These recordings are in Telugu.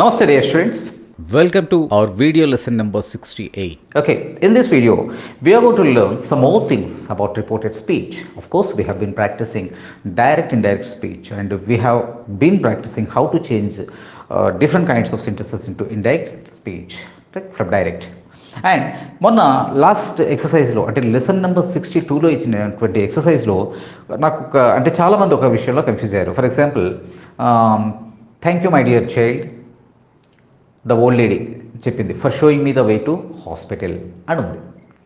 Namaste dear students. Welcome to our video lesson number 68. Okay, in this video we are going to learn some more things about reported speech. Of course, we have been practicing direct indirect speech and we have been practicing how to change different kinds of sentences into indirect speech, right, from direct. And మొన్న లాస్ట్ ఎక్సర్సైజ్లో అంటే లెసన్ నెంబర్ 62లో ఇచ్చినటువంటి ఎక్సర్సైజ్లో నాకు అంటే చాలామంది ఒక విషయంలో కన్ఫ్యూజ్ అయ్యారు. For example, thank you my dear child, the old lady చెప్పింది for showing me the way to hospital అని ఉంది.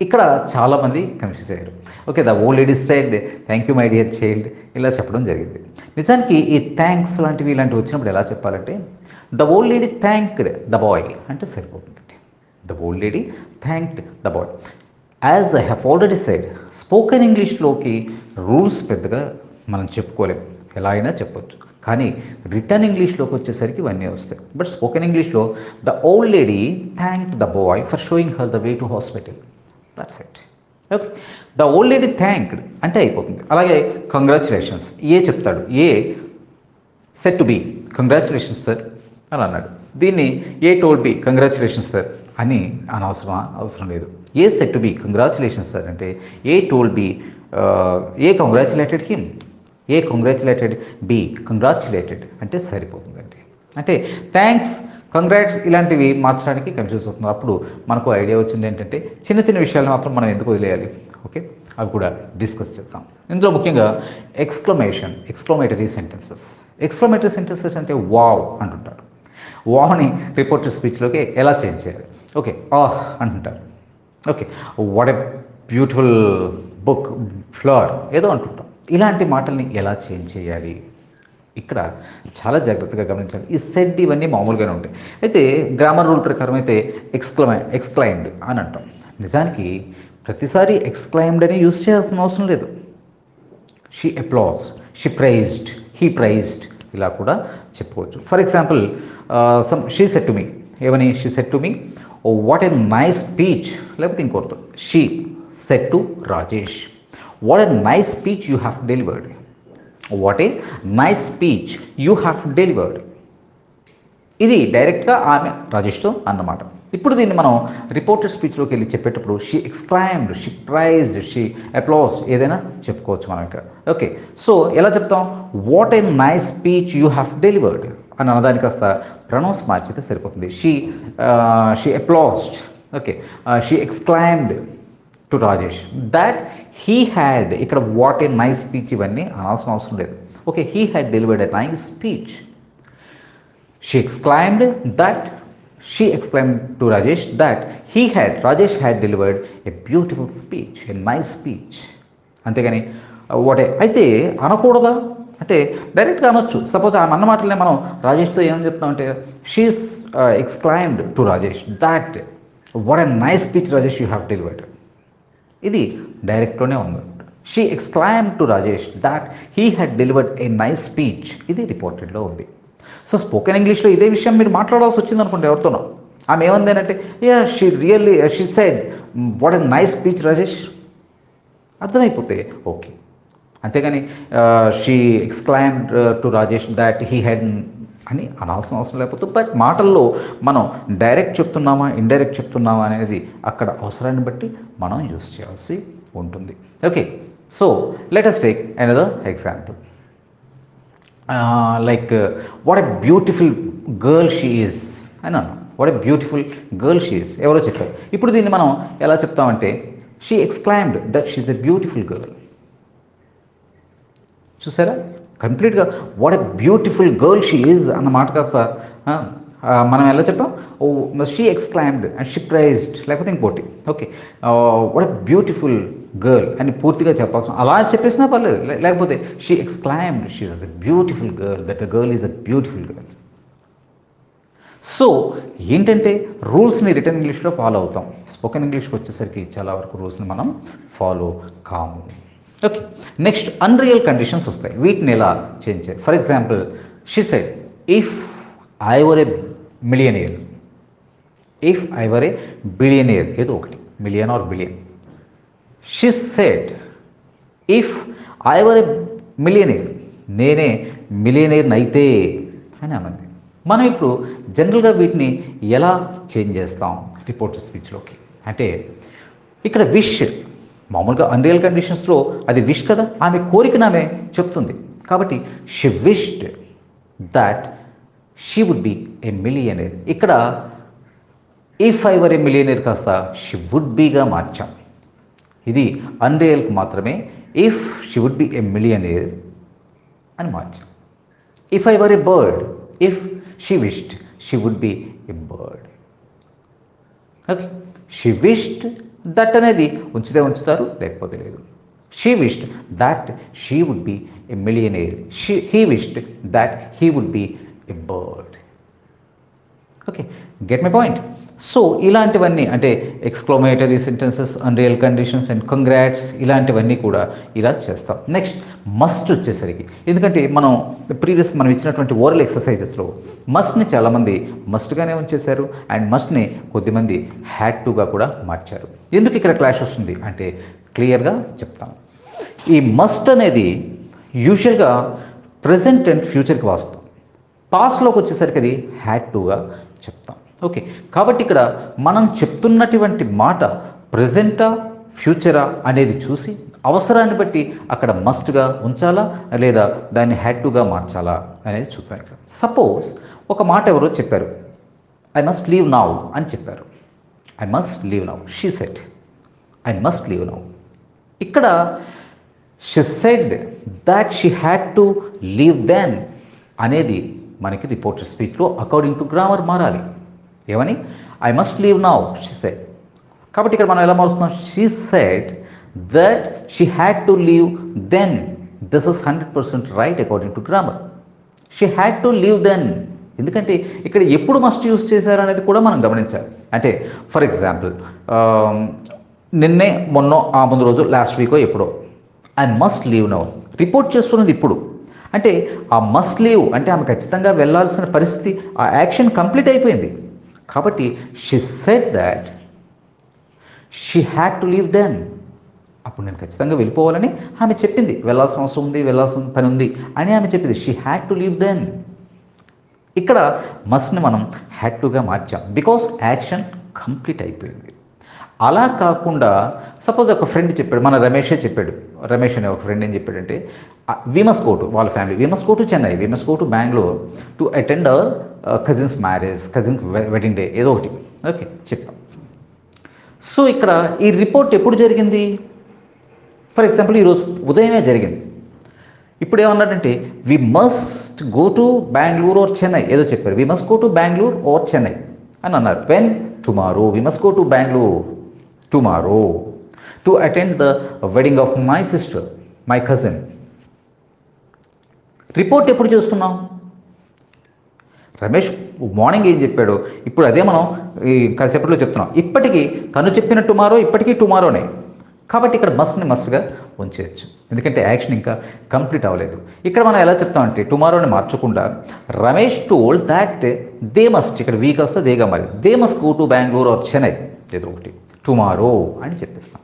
ఇక్కడ చాలామంది కన్ఫ్యూజ్ అయ్యారు. Okay, the old lady said thank you my dear child ఇలా చెప్పడం జరిగింది. నిజానికి ఈ థ్యాంక్స్ లాంటివి ఇలాంటివి వచ్చినప్పుడు ఎలా చెప్పాలంటే the old lady thanked the bye అంటే సరిపోతుంది. The old lady thanked the boy. As I have already said, spoken ఇంగ్లీష్లోకి రూల్స్ పెద్దగా మనం చెప్పుకోలేము, ఎలా అయినా చెప్పొచ్చు. కానీ రిటర్న్ ఇంగ్లీష్లోకి వచ్చేసరికి ఇవన్నీ వస్తాయి. బట్ స్పోకెన్ ఇంగ్లీష్లో the old lady thanked the boy for showing her the way to hospital. That's it. Okay, the old lady thanked అంటే అయిపోతుంది. అలాగే కంగ్రాచులేషన్స్ ఏ చెప్తాడు, A said to B congratulations sir అని అన్నాడు. దీన్ని A told B congratulations sir అని అవసరం లేదు. A said to B congratulations sir అంటే A told B A congratulated him, A congratulated B congratulated అంటే సరిపోతుందండి. అంటే థ్యాంక్స్, కంగ్రాట్స్ ఇలాంటివి మార్చడానికి కన్ఫ్యూజ్ అవుతుంది. అప్పుడు మనకు ఐడియా వచ్చింది ఏంటంటే చిన్న చిన్న విషయాలు మాత్రం మనం ఎందుకు వదిలేయాలి. ఓకే, అవి కూడా డిస్కస్ చేద్దాం. ఇందులో ముఖ్యంగా ఎక్స్క్లమేటరీ సెంటెన్సెస్ అంటే వావ్ అంటుంటారు. వావ్ని రిపోర్టెడ్ స్పీచ్లోకి ఎలా చేంజ్ చేయాలి. ఓకే, ఆహ్ అంటుంటారు. Okay, what a beautiful book, flower ఏదో అంటుంటాం. ఇలాంటి మాటల్ని ఎలా చేంజ్ చేయాలి ఇక్కడ చాలా జాగ్రత్తగా గమనించాలి. ఈ సెడ్ ఇవన్నీ మామూలుగానే ఉంటాయి. అయితే గ్రామర్ రూల్ ప్రకారం అయితే ఎక్స్క్లైమ్డ్ అని అంటాం. నిజానికి ప్రతిసారి ఎక్స్క్లైమ్డ్ అని యూజ్ చేయాల్సిన అవసరం లేదు. She applause, she praised, he praised ఇలా కూడా చెప్పుకోవచ్చు. For example, she said to me, ఏమని she said to me what a nice speech, లేకపోతే ఇంకోటి she said to Rajesh what a nice speech you have delivered, what a nice speech you have delivered. ఇది డైరెక్ట్గా ఆమె రాజేష్తో అన్నమాట. ఇప్పుడు దీన్ని మనం రిపోర్టెడ్ స్పీచ్లోకి వెళ్ళి చెప్పేటప్పుడు she exclaimed, she praised, she applause ఏదైనా చెప్పుకోవచ్చు మనం ఇక్కడ. ఓకే, సో ఎలా చెప్తాం, what a nice speech you have delivered అని అన్నదానికి కాస్త ప్రొనౌన్స్ మార్చితే సరిపోతుంది. She applauded, okay, she exclaimed to Rajesh that he had, ఇక్కడ వాట్ ఏ నైస్ స్పీచ్ ఇవన్నీ అనాల్సిన అవసరం లేదు. Okay, he had delivered a nice speech. She exclaimed to Rajesh that Rajesh had delivered a beautiful speech, a nice speech. అంతేగాని అయితే అనకూడదా అంటే డైరెక్ట్గా అనొచ్చు. సపోజ్ ఆమె అన్న మాటలనే మనం రాజేష్తో ఏమని చెప్తామంటే she exclaimed to Rajesh that what a nice speech Rajesh you have delivered. ఇది డైరెక్ట్లోనే ఉంది. She exclaimed to Rajesh that he had delivered a nice speech, ఇది రిపోర్టెడ్లో ఉంది. సో స్పోకెన్ ఇంగ్లీష్లో ఇదే విషయం మీరు మాట్లాడాల్సి వచ్చింది అనుకోండి ఎవరితోనో, ఆమె ఏమంది అంటే she said what a nice speech Rajesh అర్థమైపోతే ఓకే. అంతేగాని she exclaimed to Rajesh that he had అని అనాల్సిన అవసరం లేకపోతే. బట్ మాటల్లో మనం డైరెక్ట్ చెప్తున్నామా ఇండైరెక్ట్ చెప్తున్నామా అనేది అక్కడ అవసరాన్ని బట్టి మనం యూస్ చేయాల్సి ఉంటుంది. Okay, so let us take another example. What a beautiful girl she is అని అన్నాం. What a beautiful girl she is ఎవరో చెప్పారు. ఇప్పుడు దీన్ని మనం ఎలా చెప్తామంటే she exclaimed that she is a beautiful girl. చూసారా, కంప్లీట్గా what a beautiful girl she is అన్న మాట కాస్త మనం ఎలా చెప్పాం, she exclaimed and she praised లేకపోతే ఇంకోటి. Okay, what a beautiful girl అని పూర్తిగా చెప్పాల్సిన, అలా చెప్పేసినా పర్లేదు. లేకపోతే she exclaimed she is a beautiful girl, that the girl is a beautiful girl. So ఏంటంటే రూల్స్ని రిటర్న్ ఇంగ్లీష్లో ఫాలో అవుతాం. స్పోకెన్ ఇంగ్లీష్కి వచ్చేసరికి చాలా వరకు రూల్స్ని మనం ఫాలో కాము. ఓకే, నెక్స్ట్ అన్రియల్ కండిషన్స్ వస్తాయి. వీటిని ఎలా చేంజ్ చేయాలి. For example, she said if I were a millionaire, if I were a billionaire ఏదో ఒకటి, million or billion. She said if I were a millionaire, నేనే మిలియనియర్ అయితే అని అన్నది. మనం ఇప్పుడు జనరల్గా వీటిని ఎలా చేంజ్ చేస్తాం రిపోర్టెడ్ స్పీచ్లోకి అంటే ఇక్కడ విష్ మామూలుగా అన్రియల్ కండిషన్స్లో అది విష్ కదా, ఆమె కోరికను ఆమె చెప్తుంది. కాబట్టి she wished that she would be a millionaire. ఇక్కడ if I were a millionaire కాస్త షీ వుడ్ బీగా మార్చాం. ఇది అన్రియల్కి మాత్రమే if she would be a millionaire అని మార్చాం. If I were a bird, if she wished she would be a bird. Okay, she wished that అనేది ఉంచితే ఉంచుతారు, లేకపోతే లేదు. She wished that she would be a millionaire, he wished that he would be a bird. Okay, get my point. So ఇలాంటివన్నీ అంటే exclamatory sentences, unreal conditions and congrats ఇలాంటివన్నీ కూడా ఇలా చేస్తాం. నెక్స్ట్ మస్ట్ వచ్చేసరికి, ఎందుకంటే మనం మనం ఇచ్చినటువంటి ఓరల్ ఎక్సర్సైజెస్లో మస్ట్ని చాలామంది మస్ట్గానే ఉంచేశారు అండ్ మస్ట్ని కొద్దిమంది హ్యాడ్ టుగా కూడా మార్చారు. ఎందుకు ఇక్కడ క్లాష్ వస్తుంది అంటే క్లియర్గా చెప్తాను. ఈ మస్ట్ అనేది యూజువల్గా ప్రజెంట్ అండ్ ఫ్యూచర్కి వాస్తాం, పాస్ట్లోకి వచ్చేసరికి అది హ్యాడ్ టుగా చెప్తాం. ఓకే, కాబట్టి ఇక్కడ మనం చెప్తున్నటువంటి మాట ప్రజెంటా ఫ్యూచరా అనేది చూసి అవసరాన్ని బట్టి అక్కడ మస్ట్గా ఉంచాలా లేదా దాన్ని హ్యాడ్ టుగా మార్చాలా అనేది చూద్దాం. ఇక్కడ సపోజ్ ఒక మాట ఎవరో చెప్పారు, ఐ మస్ట్ లీవ్ నౌ అని చెప్పారు. I must leave now, she said I must leave now. ఇక్కడ she said that she had to leave then అనేది మనకి రిపోర్టెడ్ స్పీచ్లో అకార్డింగ్ టు గ్రామర్ మారాలి. ఏమని? I must leave now she said. కాబట్టి ఇక్కడ మనం ఎలా మారుస్తున్నాం? She said that she had to leave then. This is 100% right according to grammar. She had to leave then. ఎందుకంటే ఇక్కడ ఎప్పుడు మస్ట్ యూస్ చేశారు అనేది కూడా మనం గమనించాలి. అంటే ఫర్ ఎగ్జాంపుల్ నిన్నే మొన్నో ఆ ముందు రోజు లాస్ట్ వీకో ఎప్పుడో I must leave now report చేస్తున్నది ఇప్పుడు. అంటే ఆ మస్ట్ లీవ్ అంటే ఆమె ఖచ్చితంగా వెళ్ళాల్సిన పరిస్థితి, ఆ యాక్షన్ కంప్లీట్ అయిపోయింది. కాబట్టి she said that she had to leave then. అప్పుడు నేను ఖచ్చితంగా వెళ్ళిపోవాలని ఆమె చెప్పింది, వెళ్ళాల్సిన అవసరం ఉంది, వెళ్ళాల్సిన పని ఉంది అని ఆమె చెప్పింది. She had to leave then. ఇక్కడ మస్ట్ని మనం హ్యాడ్ టుగా మార్చాం బికాస్ యాక్షన్ కంప్లీట్ అయిపోయింది. అలా కాకుండా సపోజ్ ఒక ఫ్రెండ్ చెప్పాడు, మన రమేషే చెప్పాడు, రమేష్ అనే ఒక ఫ్రెండ్ ఏం చెప్పాడంటే వి మస్ట్ గో టు, వాళ్ళ family we must go to Chennai, we must go to Bengaluru to attend our cousins marriage, cousin wedding day, ఏదో ఒకటి. ఓకే, చెప్పాం. సో ఇక్కడ ఈ రిపోర్ట్ ఎప్పుడు జరిగింది? ఫర్ ఎగ్జాంపుల్ ఈరోజు ఉదయమే జరిగింది. ఇప్పుడు ఏమన్నాడంటే we must go to Bengaluru or Chennai, ఏదో చెప్పారు, we must go to Bengaluru or Chennai అని అన్నారు. When? Tomorrow we must go to Bengaluru tomorrow to attend the wedding of my sister, my cousin. Report ఎప్పుడు చేస్తున్నాం? రమేష్ మార్నింగ్ ఏం చెప్పాడు, ఇప్పుడు అదే మనం ఈ కాసేపట్లో చెప్తున్నాం. ఇప్పటికీ తను చెప్పిన టుమారో ఇప్పటికీ టుమారోనే. కాబట్టి ఇక్కడ మస్ట్ని మస్ట్గా ఉంచేయచ్చు, ఎందుకంటే యాక్షన్ ఇంకా కంప్లీట్ అవ్వలేదు. ఇక్కడ మనం ఎలా చెప్తామంటే టుమారోని మార్చకుండా Ramesh told that they must, ఇక్కడ వీక్ వస్తే దేగా మరి, they must go to Bengaluru or Chennai, ఏదో ఒకటి టుమారో అని చెప్పేస్తాం.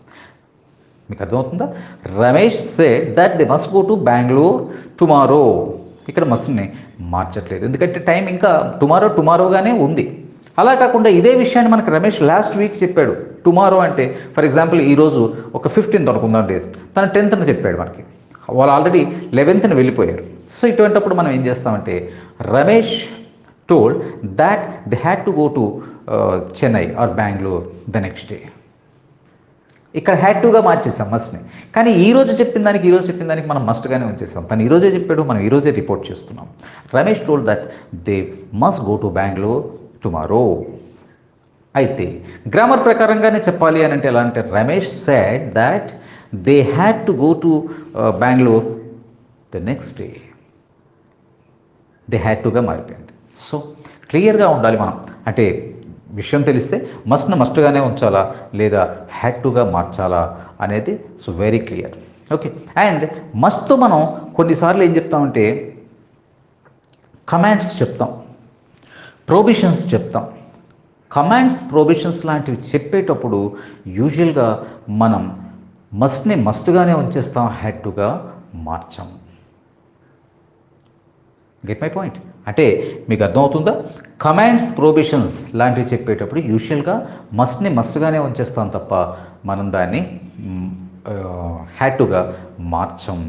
మీకు అర్థమవుతుందా? Ramesh said that they must go to Bengaluru tomorrow. ఇక్కడ మస్ట్ని మార్చట్లేదు, ఎందుకంటే టైం ఇంకా టుమారోగానే ఉంది. అలా కాకుండా ఇదే విషయాన్ని మనకు రమేష్ లాస్ట్ వీక్ చెప్పాడు. టుమారో అంటే ఫర్ ఎగ్జాంపుల్ ఈరోజు ఒక 15th అనుకుందాం డేస్, తను 10th చెప్పాడు మనకి, వాళ్ళు ఆల్రెడీ 11th వెళ్ళిపోయారు. సో ఇటువంటిప్పుడు మనం ఏం చేస్తామంటే Ramesh told that they had to go to Chennai or Bengaluru the next day. ఇక్కడ హ్యాడ్ టుగా మార్చేసాం మస్ట్ని. కానీ ఈరోజు చెప్పిన దానికి మనం మస్ట్గానే ఉంచేసాం. తను ఈరోజే చెప్పాడు, మనం ఈరోజే రిపోర్ట్ చేస్తున్నాం. Ramesh told that they must go to Bengaluru tomorrow. అయితే గ్రామర్ ప్రకారంగానే చెప్పాలి అని అంటే ఎలా అంటే Ramesh said that they had to go to Bengaluru the next day. They had టుగా మారిపోయింది. సో క్లియర్గా ఉండాలి మనం, అంటే విషయం తెలిస్తే మస్ట్గానే ఉంచాలా లేదా హ్యాడ్ టుగా మార్చాలా అనేది so very clear. Okay, and మస్ట్తో మనం కొన్నిసార్లు ఏం చెప్తామంటే కమాండ్స్ చెప్తాం, ప్రొవిషన్స్ చెప్తాం. కమాండ్స్, ప్రొవిషన్స్ లాంటివి చెప్పేటప్పుడు యూజువల్గా మనం మస్ట్ని మస్ట్గానే ఉంచేస్తాం, హ్యాడ్ టుగా మార్చాం. Get my point. అంటే మీకు అర్థమవుతుందా? కమాండ్స్, ప్రొబిషన్స్ లాంటివి చెప్పేటప్పుడు యూజువల్గా మస్ట్ని మస్ట్గానే ఉంచేస్తాం తప్ప మనం దాన్ని హ్యాడ్ టుగా మార్చం.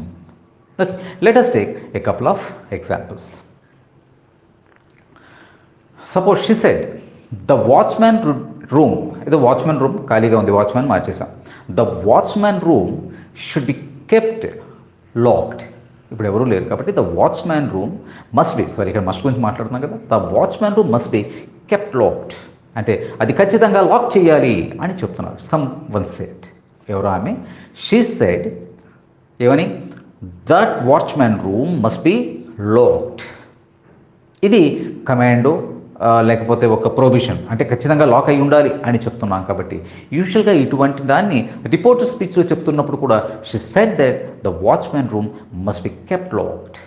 Okay, let us take a couple of examples. Suppose she said, the watchman room, ఇది వాచ్మెన్ రూమ్ ఖాళీగా ఉంది, వాచ్మెన్ మార్చేసాం. The watchman room should be kept locked. ఇప్పుడు ఎవరూ లేరు కాబట్టి the watchman room must be, sorry ఇక్కడ మస్ట్ గురించి మాట్లాడుతున్నాం కదా, the watchman room must be kept locked అంటే అది ఖచ్చితంగా లాక్ చేయాలి అని చెప్తున్నారు. సమ్ వన్ సెడ్, ఎవరో ఆమె, షీ సెడ్ ఏమని, that watchman room must be locked. ఇది కమాండో లేకపోతే ఒక ప్రొవిషన్, అంటే ఖచ్చితంగా లాక్ అయి ఉండాలి అని చెప్తున్నాం కాబట్టి యూజువల్గా ఇటువంటి దాన్ని రిపోర్టర్ స్పీచ్లో చెప్తున్నప్పుడు కూడా she said that the watchman room must be kept locked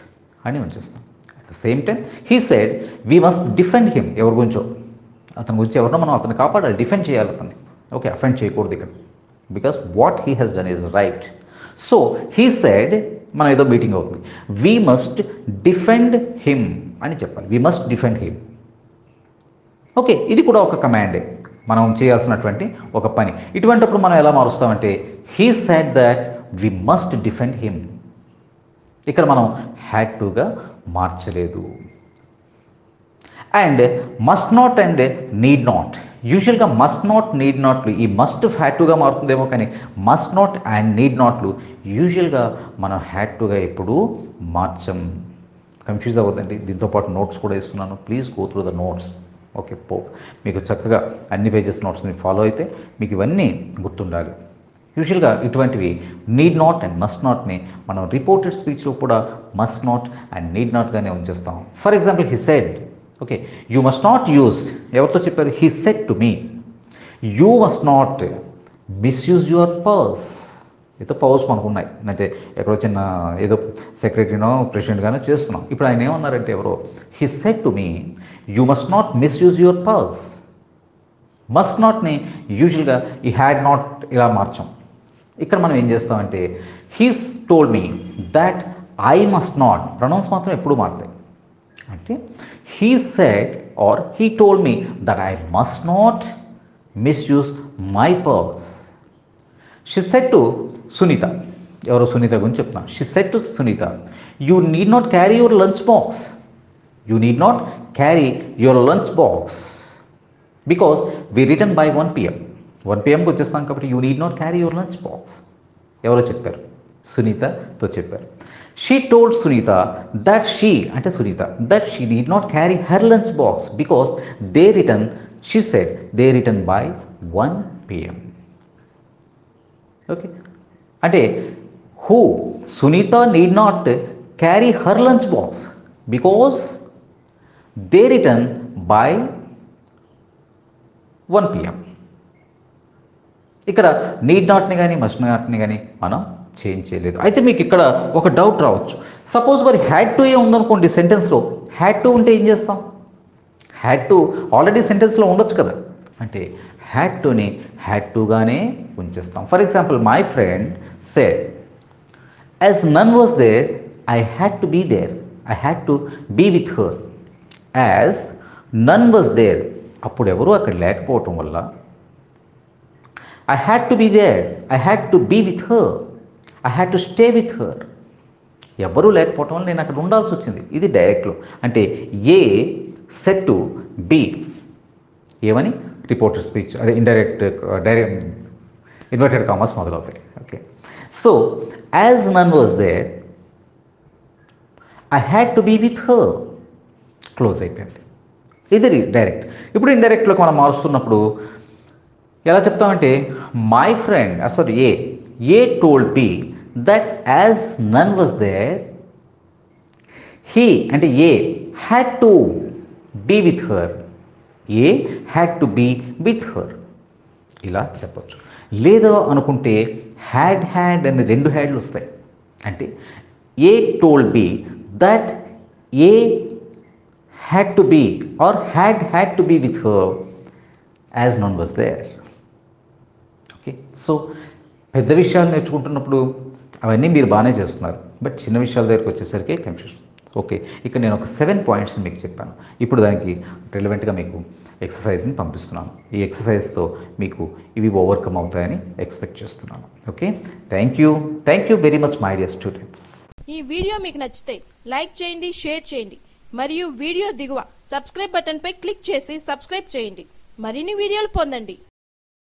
అని ఉంచేస్తాం. At the same time he said we must defend him. ఎవరి గురించో, అతని గురించి ఎవరినో మనం అతన్ని కాపాడాలి, డిఫెండ్ చేయాలి అతన్ని. ఓకే, అఫెండ్ చేయకూడదు ఇక్కడ, because what he has done is right. So he said, మనం ఏదో మీటింగ్ అవుతుంది, వీ మస్ట్ డిఫెండ్ హిమ్ అని చెప్పాలి. We must defend him. Okay, ఇది కూడా ఒక కమాండే, మనం చేయాల్సినటువంటి ఒక పని. ఇటువంటిప్పుడు మనం ఎలా మారుస్తామంటే he said that we must defend him. ఇక్కడ మనం హ్యాడ్ టుగా మార్చలేదు. And must not and need not, యూజువల్గా మస్ట్ నాట్, నీడ్ నాట్లు ఈ మస్ట్ హ్యాడ్ టుగా మారుతుందేమో, కానీ మస్ట్ నాట్ అండ్ నీడ్ నాట్లు యూజువల్గా మనం హ్యాడ్ టుగా ఎప్పుడు మార్చం. కన్ఫ్యూజ్ అవ్వదండి. దీంతోపాటు నోట్స్ కూడా ఇస్తున్నాను, please go through the notes. Okay, మీకు చక్కగా అన్ని పేజెస్ నోట్స్ని ఫాలో అయితే మీకు ఇవన్నీ గుర్తుండాలి. యూజువల్గా ఇటువంటివి నీడ్ నాట్ అండ్ మస్ట్ నాట్ని మనం రిపోర్టెడ్ స్పీచ్లో కూడా మస్ట్ నాట్ అండ్ నీడ్ నాట్గానే ఉంచేస్తాం. For example he said, okay, you must not use, ఎవరితో చెప్పారు, he said to me, you must not misuse your purse. ఏదో పవర్స్ మనకు ఉన్నాయి, అయితే ఎక్కడో చిన్న ఏదో సెక్రటరీనో ప్రెసిడెంట్గానో చేస్తున్నాం. ఇప్పుడు ఆయన ఏమన్నారంటే ఎవరో, he said to me you must not misuse your purse. Must నాట్ని యూజువల్గా ఈ హ్యాడ్ నాట్ ఇలా మార్చాం. ఇక్కడ మనం ఏం చేస్తామంటే he's told me that I must not, pronounce మాత్రం ఎప్పుడు మారుతాయి. అంటే he said or he told me that I must not misuse my purse. She said to Sunita, ఎవరో సునీత గురించి చెప్తున్నాను. She said to Sunita, you need not carry your lunch box, you need not carry your lunch box because we return by 1 PM. 1 PMకి వచ్చేస్తాం కాబట్టి you need not carry your lunch box. ఎవరో చెప్పారు, సునీతతో చెప్పారు. She told Sunita that she, అంటే Sunita, that she need not carry her lunch box because they return, she said they return by 1 PM. Okay, అంటే who, Sunita need not carry her lunch box because they return by 1 PM. ఇక్కడ నీడ్ నాట్ని కానీ మస్ట్ నాట్ని కానీ మనం చేంజ్ చేయలేదు. అయితే మీకు ఇక్కడ ఒక డౌట్ రావచ్చు, సపోజ్ మరి హ్యాడ్ టు ఏ ఉందనుకోండి సెంటెన్స్లో, హ్యాడ్ టు ఉంటే ఏం చేస్తాం? హ్యాడ్ టు ఆల్రెడీ సెంటెన్స్లో ఉండొచ్చు కదా, అంటే హ్యాడ్ టుని హ్యాడ్ టుగానే ఉంచేస్తాం. For example my friend said, as none was there I had to be there, I had to be with her. As none was there, అప్పుడు ఎవరు అక్కడ లేకపోవటం వల్ల I had to be there, I had to be with her, I had to stay with her. ఎవరూ లేకపోవటం వల్ల నేను అక్కడ ఉండాల్సి వచ్చింది. ఇది డైరెక్ట్లో, అంటే ఏ సెడ్ టు బి, ఏమని రిపోర్టర్ స్పీచ్, అదే ఇండైరెక్ట్, డైరెక్ట్ ఇన్వర్టెడ్ కామర్స్ మొదలవుతాయి. Okay, so as none was there I had to be with her, close అయిపోయింది. ఇది డైరెక్ట్. ఇప్పుడు ఇండైరెక్ట్లోకి మనం మారుస్తున్నప్పుడు ఎలా చెప్తామంటే my friend, sorry A told B that as none was there he, అంటే A had to be with her, A had to be with her, ఇలా చెప్పచ్చు. లేదా అనుకుంటే హ్యాడ్ అని 2 హ్యాడ్లు వస్తాయి. అంటే A told B that A had to be or had to be with her as none was there. Okay, so పెద్ద విషయాలు నేర్చుకుంటున్నప్పుడు అవన్నీ మీరు బాగానే చేస్తున్నారు, బట్ చిన్న విషయాల దగ్గరికి వచ్చేసరికి కన్ఫ్యూషన్. ఓకే, ఇక్కడ నేను ఒక 7 పాయింట్స్ మీకు చెప్పాను. ఇప్పుడు దానికి రిలవెంట్గా మీకు ఎక్సర్సైజ్ని పంపిస్తున్నాను. ఈ ఎక్సర్సైజ్తో మీకు ఇవి ఓవర్కమ్ అవుతాయని ఎక్స్పెక్ట్ చేస్తున్నాను. Okay, thank you very much my dear students. ఈ వీడియో మీకు నచ్చితే లైక్ చేయండి, షేర్ చేయండి మరియు వీడియో దిగువ సబ్స్క్రైబ్ బటన్ పై క్లిక్ చేసి సబ్స్క్రైబ్ చేయండి. మరిన్ని వీడియోలు పొందండి.